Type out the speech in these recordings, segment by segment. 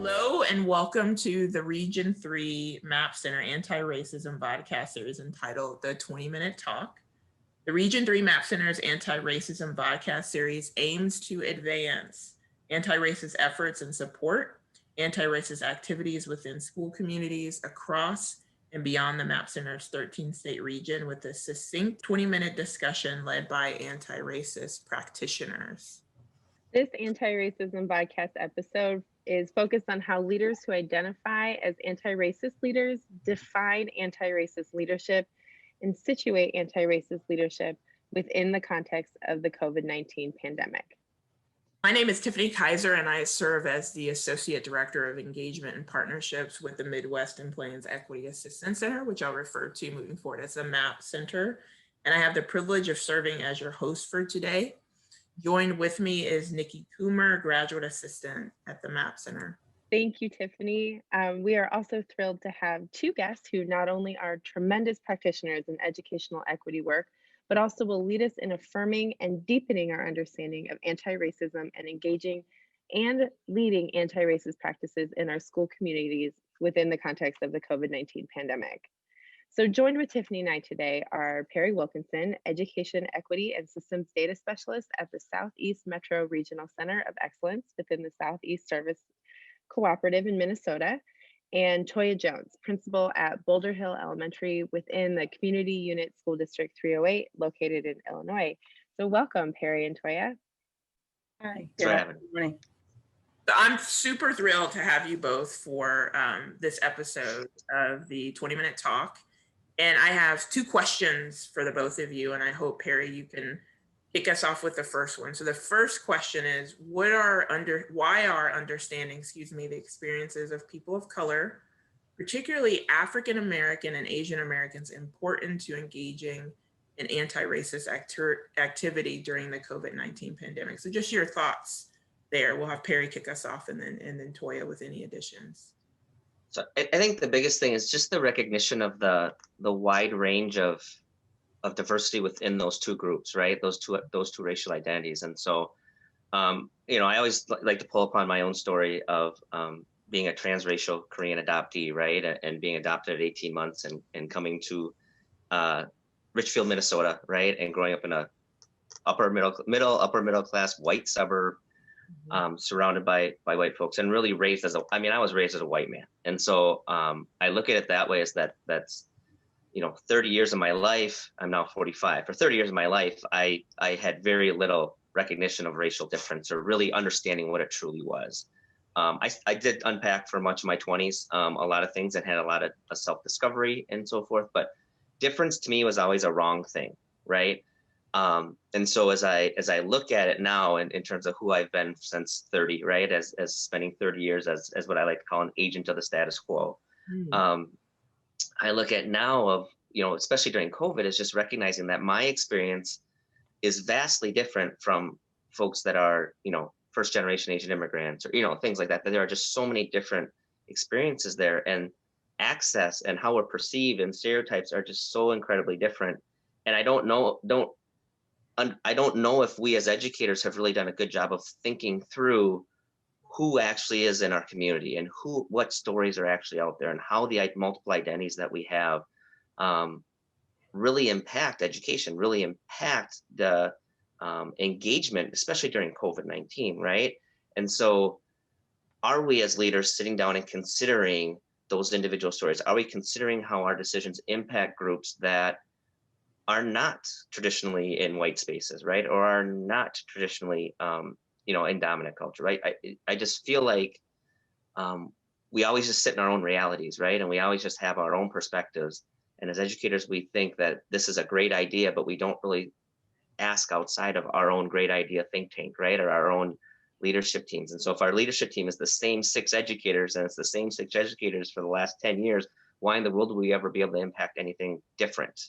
Hello and welcome to the Region 3 MAP Center Anti-Racism vodcast series entitled The 20-Minute Talk. The Region 3 MAP Center's Anti-Racism vodcast series aims to advance anti-racist efforts and support anti-racist activities within school communities across and beyond the MAP Center's 13-state region with a succinct 20-minute discussion led by anti-racist practitioners. This anti-racism vodcast episode is focused on how leaders who identify as anti-racist leaders define anti-racist leadership and situate anti-racist leadership within the context of the COVID-19 pandemic. My name is Tiffany Kaiser, and I serve as the Associate Director of Engagement and Partnerships with the Midwest and Plains Equity Assistance Center, which I'll refer to moving forward as the MAP Center. And I have the privilege of serving as your host for today. Joined with me is Nikki Coomer, Graduate Assistant at the MAP Center. Thank you, Tiffany. We are also thrilled to have two guests who not only are tremendous practitioners in educational equity work, but also will lead us in affirming and deepening our understanding of anti-racism and engaging and leading anti-racist practices in our school communities within the context of the COVID-19 pandemic. So joined with Tiffany and I today are Perry Wilkinson, Education, Equity, and Systems Data Specialist at the Southeast Metro Regional Center of Excellence within the Southeast Service Cooperative in Minnesota, and Toia Jones, Principal at Boulder Hill Elementary within the Community Unit School District 308, located in Illinois. So welcome, Perry and Toia. Hi. Good morning. I'm super thrilled to have you both for this episode of the 20-minute talk. And I have two questions for the both of you, and I hope, Perry, you can kick us off with the first one. So the first question is, why are understanding, the experiences of people of color, particularly African American and Asian Americans, important to engaging in anti-racist activity during the COVID-19 pandemic? So just your thoughts there. We'll have Perry kick us off and then Toia with any additions. So I think the biggest thing is just the recognition of the wide range of diversity within those two groups, right? Those two racial identities. And so, I always like to pull upon my own story of being a transracial Korean adoptee, right? And being adopted at 18 months and coming to Richfield, Minnesota, right? And growing up in a upper middle class white suburb, surrounded by white folks, and really I was raised as a white man. And so I look at it that way, as that's 30 years of my life. I'm now 45. For 30 years of my life, I had very little recognition of racial difference or really understanding what it truly was. I did unpack for much of my 20s a lot of things and had a lot of self-discovery and so forth, but difference to me was always a wrong thing, right? And so as I look at it now in terms of who I've been since 30, right, as spending 30 years as what I like to call an agent of the status quo, I look at now of, especially during COVID, is just recognizing that my experience is vastly different from folks that are, first generation Asian immigrants or, things like that, that there are just so many different experiences there, and access and how we're perceived and stereotypes are just so incredibly different. And I don't know if we as educators have really done a good job of thinking through who actually is in our community and what stories are actually out there and how the multiple identities that we have really impact education, really impact the engagement, especially during COVID-19, right? And so are we as leaders sitting down and considering those individual stories? Are we considering how our decisions impact groups that are not traditionally in white spaces, right? Or are not traditionally, in dominant culture, right? I just feel like we always just sit in our own realities, right? And we always just have our own perspectives. And as educators, we think that this is a great idea, but we don't really ask outside of our own great idea think tank, right? Or our own leadership teams. And so if our leadership team is the same 6 educators and it's the same 6 educators for the last 10 years, why in the world would we ever be able to impact anything different?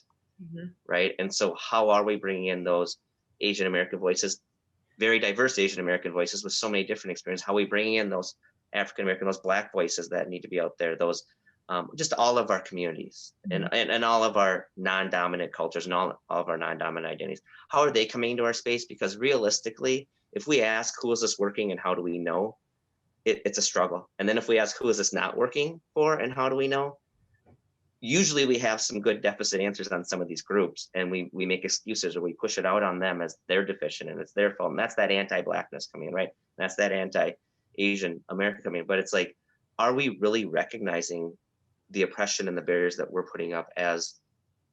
Right? And so how are we bringing in those Asian American voices, very diverse Asian American voices with so many different experiences? How are we bringing in those African American, those Black voices that need to be out there, those just all of our communities and all of our non-dominant cultures and all of our non-dominant identities? How are they coming into our space? Because realistically, if we ask who is this working and how do we know, it's a struggle. And then if we ask, who is this not working for and how do we know? Usually we have some good deficit answers on some of these groups, and we make excuses or we push it out on them as they're deficient and it's their fault. And that's that anti-Blackness coming in, right? And that's that anti-Asian America coming in. But it's like, are we really recognizing the oppression and the barriers that we're putting up as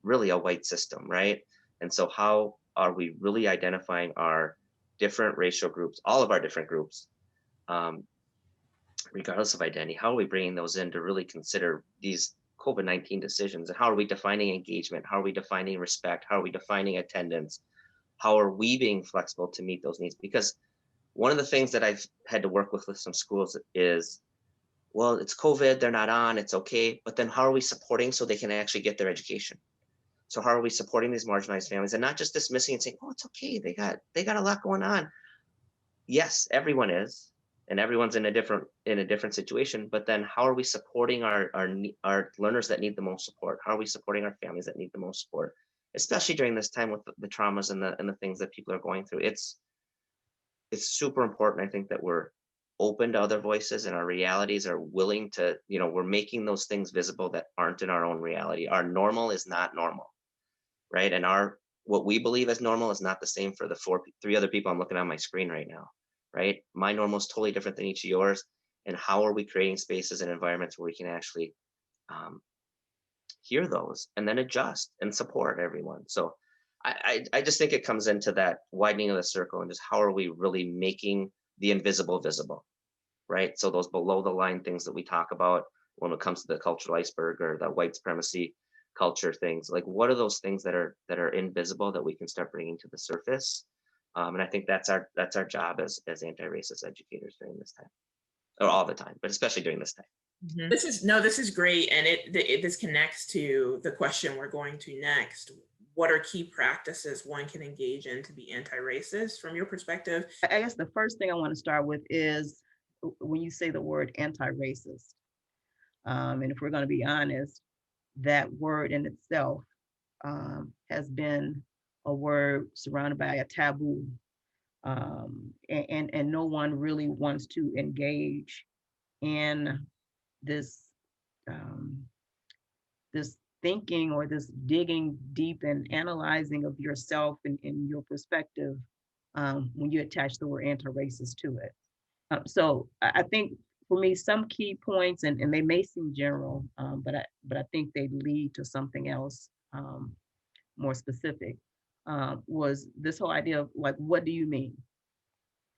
really a white system, right? And so how are we really identifying our different racial groups, all of our different groups, regardless of identity? How are we bringing those in to really consider these COVID-19 decisions? And how are we defining engagement? How are we defining respect? How are we defining attendance? How are we being flexible to meet those needs? Because one of the things that I've had to work with some schools is, well, it's COVID, they're not on, it's okay. But then how are we supporting so they can actually get their education? So how are we supporting these marginalized families and not just dismissing and saying, oh, it's okay, they got a lot going on. Yes, everyone is, and everyone's in a different situation. But then how are we supporting our learners that need the most support? How are we supporting our families that need the most support, especially during this time with the traumas and the things that people are going through? It's super important, I think, that we're open to other voices and our realities are willing to, we're making those things visible that aren't in our own reality. Our normal is not normal, right? And what we believe as normal is not the same for the three other people I'm looking on my screen right now, right? My normal is totally different than each of yours. And how are we creating spaces and environments where we can actually hear those and then adjust and support everyone? So I just think it comes into that widening of the circle and just how are we really making the invisible visible, right? So those below the line things that we talk about when it comes to the cultural iceberg or the white supremacy culture things, like what are those things that are invisible that we can start bringing to the surface? And I think that's our job as anti-racist educators during this time, or all the time, but especially during this time. Mm-hmm. This is great, and this connects to the question we're going to next. What are key practices one can engage in to be anti-racist from your perspective? I guess the first thing I want to start with is when you say the word anti-racist, and if we're going to be honest, that word in itself has been a word surrounded by a taboo, and no one really wants to engage in this this thinking or this digging deep and analyzing of yourself and your perspective when you attach the word anti-racist to it. So I think for me, some key points, and they may seem general, but I think they lead to something else more specific, was this whole idea of like, what do you mean?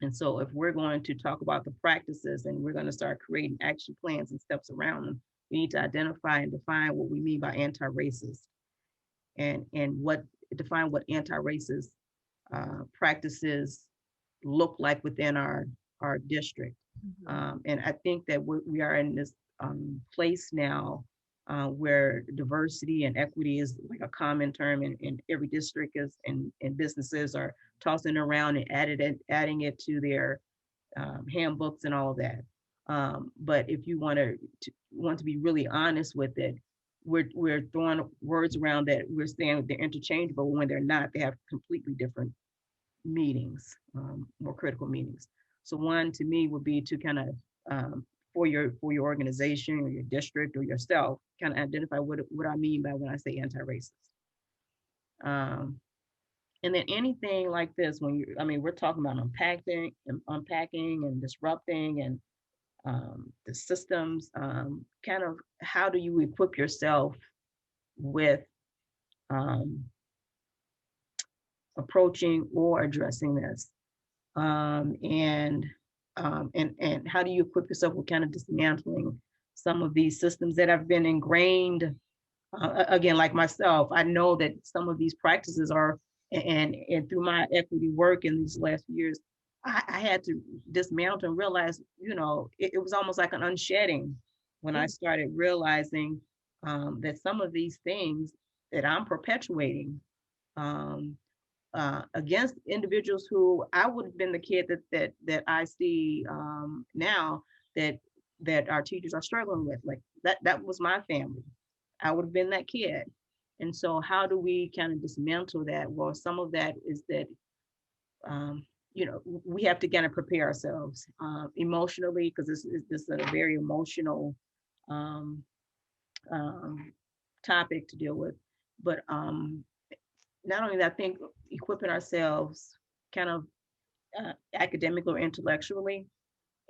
And so if we're going to talk about the practices and we're going to start creating action plans and steps around them, we need to identify and define what we mean by anti-racist and define what anti-racist practices look like within our district. Mm-hmm. And I think that we are in this place now where diversity and equity is like a common term in every district is, and businesses are tossing around and adding it to their handbooks and all of that. But if you want to be really honest with it, we're throwing words around that we're saying they're interchangeable when they're not. They have completely different meanings, more critical meanings. So one to me would be to kind of for your organization or your district or yourself, kind of identify what I mean by when I say anti-racist. And then anything like this, we're talking about unpacking and disrupting and the systems, kind of how do you equip yourself with approaching or addressing this? And how do you equip yourself with kind of dismantling some of these systems that have been ingrained? Again, like myself, I know that some of these practices are, and through my equity work in these last few years, I had to dismantle and realize, it was almost like an unshedding when I started realizing that some of these things that I'm perpetuating against individuals who I would have been the kid that I see now that our teachers are struggling with. Like that was my family. I would have been that kid. And so how do we kind of dismantle that? Well, some of that is that we have to kind of prepare ourselves emotionally, because this is a very emotional topic to deal with. But not only that, I think equipping ourselves kind of academically or intellectually.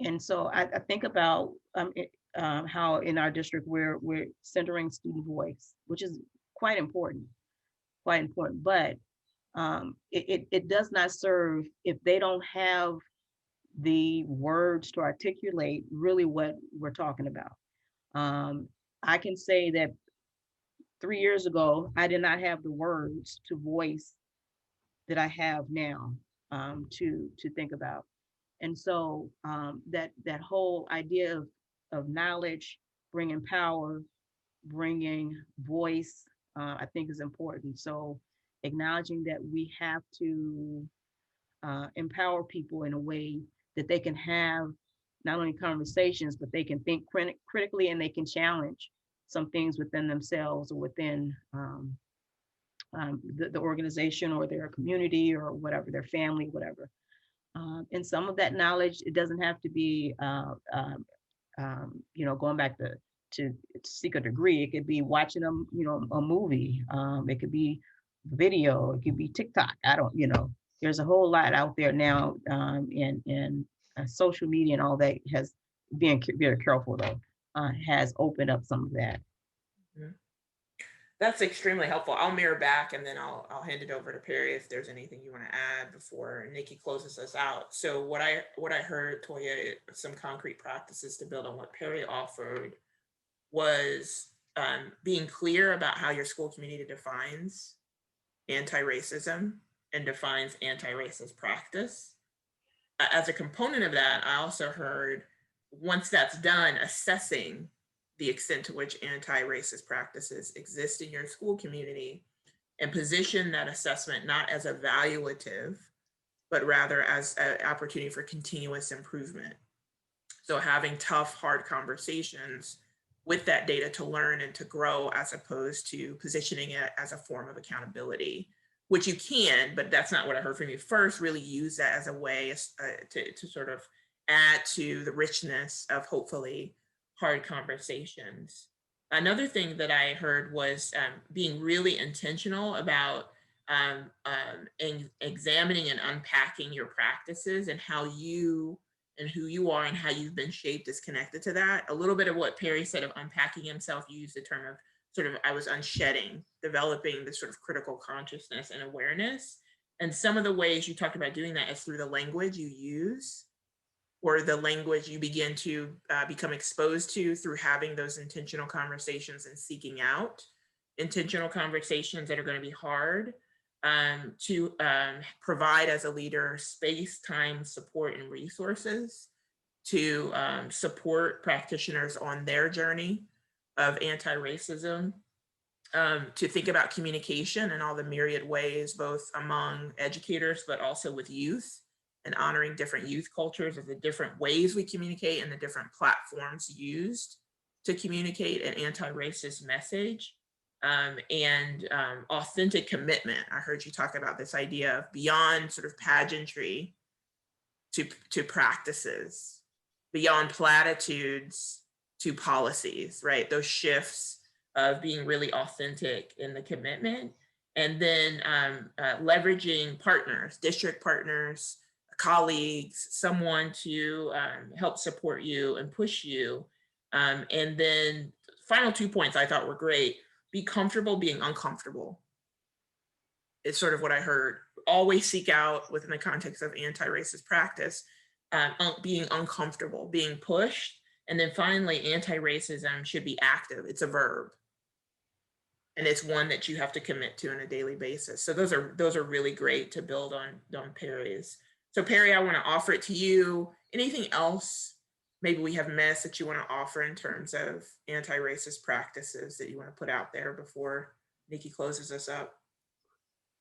And so I think about how in our district we're centering student voice, which is quite important, But it does not serve if they don't have the words to articulate really what we're talking about. I can say that 3 years ago, I did not have the words to voice that I have now, to think about. And so that whole idea of knowledge, bringing power, bringing voice, I think is important. So acknowledging that we have to empower people in a way that they can have not only conversations, but they can think critically, and they can challenge some things within themselves or within the organization or their community or whatever, their family, whatever. And some of that knowledge, it doesn't have to be, going back to seek a degree. It could be watching a movie. It could be video. It could be TikTok. There's a whole lot out there now, in social media and all that has being very careful though, has opened up some of that. Mm-hmm. That's extremely helpful. I'll mirror back and then I'll hand it over to Perry if there's anything you want to add before Nikki closes us out. So what I heard, Toia, some concrete practices to build on what Perry offered was being clear about how your school community defines anti-racism and defines anti-racist practice. As a component of that, I also heard, once that's done, assessing the extent to which anti-racist practices exist in your school community, and position that assessment not as evaluative, but rather as an opportunity for continuous improvement. So having tough, hard conversations with that data to learn and to grow, as opposed to positioning it as a form of accountability, which you can, but that's not what I heard from you. First, really use that as a way to sort of add to the richness of hopefully hard conversations. Another thing that I heard was being really intentional about examining and unpacking your practices and how you and who you are and how you've been shaped is connected to that. A little bit of what Perry said of unpacking himself, you used the term of sort of, I was unshedding, developing this sort of critical consciousness and awareness. And some of the ways you talked about doing that is through the language you use, or the language you begin to become exposed to through having those intentional conversations and seeking out intentional conversations that are going to be hard, to provide as a leader space, time, support, and resources to support practitioners on their journey of anti-racism, to think about communication in all the myriad ways, both among educators, but also with youth, and honoring different youth cultures of the different ways we communicate and the different platforms used to communicate an anti-racist message, and authentic commitment. I heard you talk about this idea of beyond sort of pageantry to practices, beyond platitudes to policies, right? Those shifts of being really authentic in the commitment, and then leveraging partners, district partners, colleagues, someone to help support you and push you. And then final 2 points I thought were great. Be comfortable being uncomfortable. It's sort of what I heard. Always seek out, within the context of anti-racist practice, being uncomfortable, being pushed. And then finally, anti-racism should be active. It's a verb. And it's one that you have to commit to on a daily basis. So those are really great to build on Perry's. So Perry, I want to offer it to you. Anything else maybe we have missed that you want to offer in terms of anti-racist practices that you want to put out there before Nikki closes us up?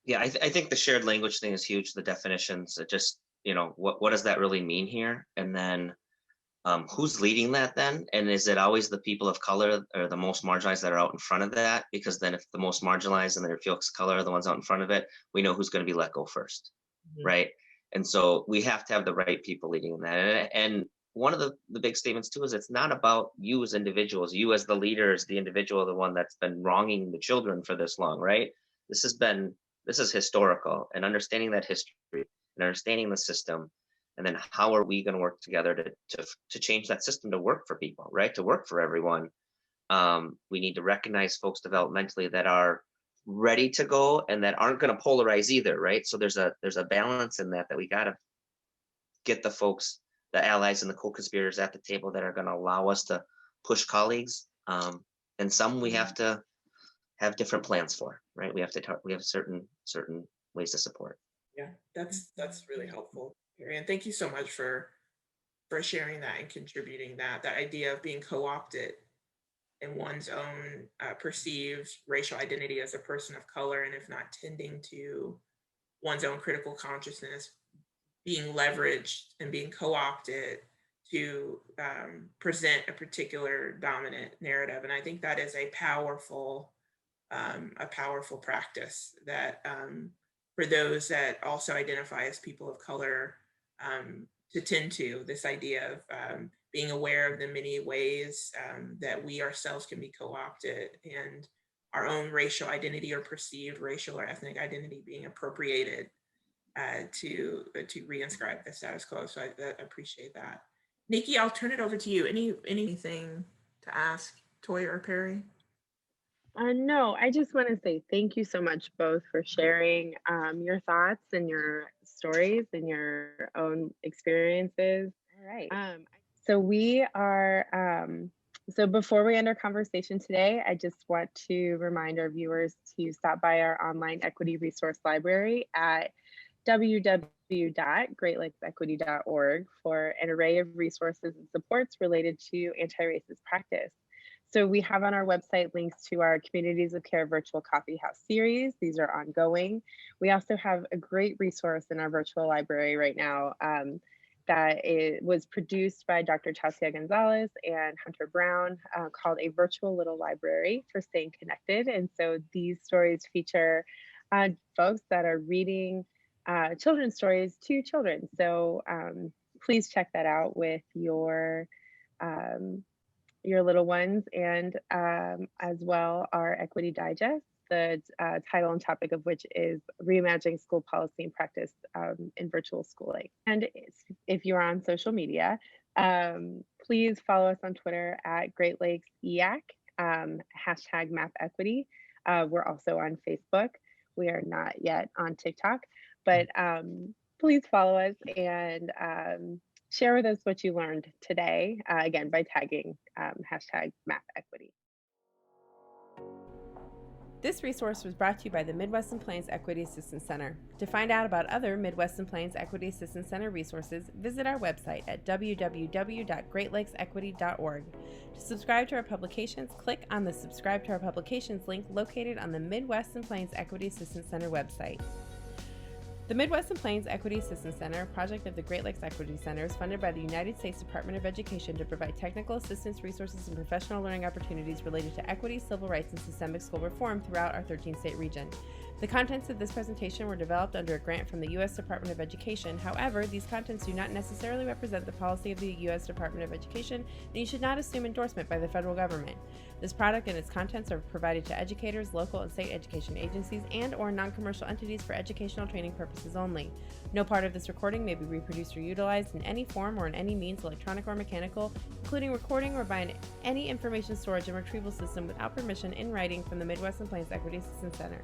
Yeah, I think the shared language thing is huge. The definitions, just, what does that really mean here? And then who's leading that then? And is it always the people of color or the most marginalized that are out in front of that? Because then if the most marginalized and their folks of color are the ones out in front of it, we know who's going to be let go first, right? And so we have to have the right people leading that. And one of the big statements too is it's not about you as individuals, you as the leaders, the individual, the one that's been wronging the children for this long, right? This is historical, and understanding that history and understanding the system, and then how are we going to work together to change that system to work for people, right? To work for everyone. We need to recognize folks developmentally that are ready to go and that aren't going to polarize either, right? So there's a balance in that we got to get the folks, the allies and the co-conspirators at the table that are going to allow us to push colleagues. And some we have to have different plans for, right? We have certain ways to support. Yeah, that's really helpful, Perry. And thank you so much for sharing that and contributing that idea of being co-opted in one's own perceived racial identity as a person of color, and if not tending to one's own critical consciousness, being leveraged and being co-opted to present a particular dominant narrative. And I think that is a powerful practice that for those that also identify as people of color to tend to, this idea of being aware of the many ways that we ourselves can be co-opted and our own racial identity or perceived racial or ethnic identity being appropriated to reinscribe the status quo. So I appreciate that. Nikki, I'll turn it over to you. Anything to ask Toia or Perry? No, I just want to say thank you so much both for sharing your thoughts and your stories and your own experiences. All right. So we are, so before we end our conversation today, I just want to remind our viewers to stop by our online equity resource library at www.greatlakes.equity.org for an array of resources and supports related to anti-racist practice. So we have on our website links to our Communities of Care virtual coffee house series. These are ongoing. We also have a great resource in our virtual library right now that was produced by Dr. Toia Gonzalez and Hunter Brown called A Virtual Little Library for Staying Connected. And so these stories feature folks that are reading children's stories to children. So please check that out with your little ones, and as well our Equity Digest, the title and topic of which is Reimagining School Policy and Practice in Virtual Schooling. And if you're on social media, please follow us on Twitter at Great Lakes EAC, hashtag Map Equity. We're also on Facebook. We are not yet on TikTok, but please follow us and share with us what you learned today, again, by tagging hashtag Map Equity. This resource was brought to you by the Midwest and Plains Equity Assistance Center. To find out about other Midwest and Plains Equity Assistance Center resources, visit our website at www.greatlakes.equity.org. To subscribe to our publications, click on the Subscribe to Our Publications link located on the Midwest and Plains Equity Assistance Center website. The Midwest and Plains Equity Assistance Center, a project of the Great Lakes Equity Center, is funded by the United States Department of Education to provide technical assistance, resources, and professional learning opportunities related to equity, civil rights, and systemic school reform throughout our 13-state region. The contents of this presentation were developed under a grant from the U.S. Department of Education. However, these contents do not necessarily represent the policy of the U.S. Department of Education, and you should not assume endorsement by the federal government. This product and its contents are provided to educators, local and state education agencies, and/or non-commercial entities for educational training purposes only. No part of this recording may be reproduced or utilized in any form or in any means, electronic or mechanical, including recording or by any information storage and retrieval system without permission in writing from the Midwest and Plains Equity Assistance Center.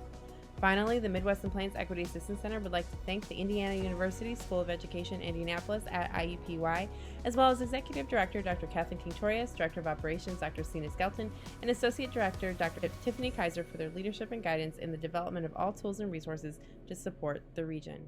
Finally, the Midwest and Plains Equity Assistance Center would like to thank the Indiana University School of Education, Indianapolis at IUPUI, as well as Executive Director Dr. Kathleen King-Torias, Director of Operations Dr. Sina Skelton, and Associate Director Dr. Tiffany Kaiser for their leadership and guidance in the development of all tools and resources to support the region.